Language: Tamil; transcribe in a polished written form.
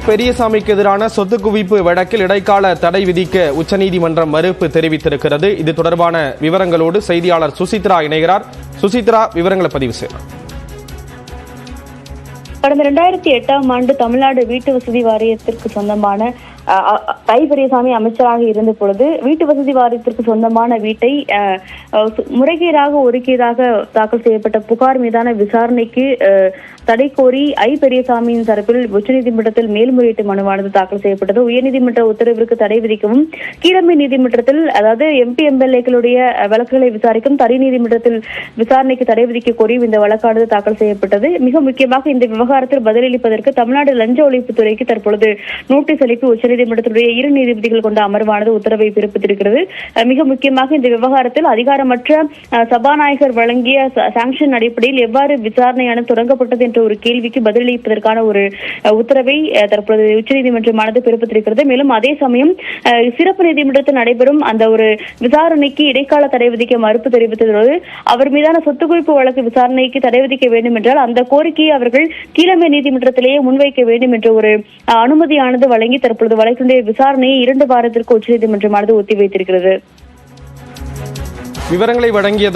பெரியசாமிக்கு எதிரான சொத்து குவிப்பு வழக்கில் இடைக்கால தடை விதிக்க உச்சநீதிமன்றம் மறுப்பு தெரிவித்திருக்கிறது. இது தொடர்பான விவரங்களோடு செய்தியாளர் சுசித்ரா இணைகிறார். சுசித்ரா, விவரங்களை பதிவு செய்யலாம். கடந்த 2008ஆம் ஆண்டு தமிழ்நாடு வீட்டு வசதி வாரியத்திற்கு சொந்தமான பெரியசாமி அமைச்சராக இருந்த பொழுது வீட்டு வசதி வாரியத்திற்கு சொந்தமான வீட்டை முறைகேடாக ஒதுக்கியதாக தாக்கல் செய்யப்பட்ட புகார் மீதான விசாரணைக்கு தடை கோரி பெரியசாமியின் தரப்பில் உச்சநீதிமன்றத்தில் மேல்முறையீட்டு மனுவானது தாக்கல் செய்யப்பட்டது. உயர்நீதிமன்ற உத்தரவிற்கு தடை விதிக்கவும் கீழமை நீதிமன்றத்தில், அதாவது எம்பி எம்எல்ஏக்களுடைய வழக்குகளை விசாரிக்கும் தனி நீதிமன்றத்தில் விசாரணைக்கு தடை விதிக்க கோரியும் இந்த வழக்கானது தாக்கல் செய்யப்பட்டது. மிக முக்கியமாக இந்த விவகாரத்தில் பதிலளிப்பதற்கு தமிழ்நாடு லஞ்ச ஒழிப்புத்துறைக்கு தற்பொழுது நோட்டீஸ் அளிப்பு உச்சநீதிமன்றத்துடைய 2 நீதிபதிகள் கொண்ட அமர்வானது உத்தரவை பிறப்பித்திருக்கிறது. மிக முக்கியமாக இந்த விவகாரத்தில் அதிகாரமற்ற சபாநாயகர் வழங்கிய சாங்ஷன் அடிப்படையில் எவ்வாறு விசாரணையானது தொடங்கப்பட்டது என்ற ஒரு கேள்விக்கு பதிலளிப்பதற்கான ஒரு உத்தரவை தற்போது உச்சநீதிமன்றமானது பிறப்பித்திருக்கிறது. மேலும் அதே சமயம் சிறப்பு நீதிமன்றத்தில் நடைபெறும் அந்த ஒரு விசாரணைக்கு இடைக்கால தடை விதிக்க மறுப்பு தெரிவித்ததோடு அவர் மீதான சொத்து குவிப்பு வழக்கு விசாரணைக்கு தடை விதிக்க வேண்டும் என்றால் அந்த கோரிக்கையை அவர்கள் கீழமை நீதிமன்றத்திலேயே முன்வைக்க வேண்டும் என்ற ஒரு அனுமதியானது வழங்கி தற்பொழுது வழக்கினுடைய விசாரணையை 2 வாரத்திற்கு உச்சநீதிமன்றமானது ஒத்திவைத்திருக்கிறது. விவரங்களை வழங்கியது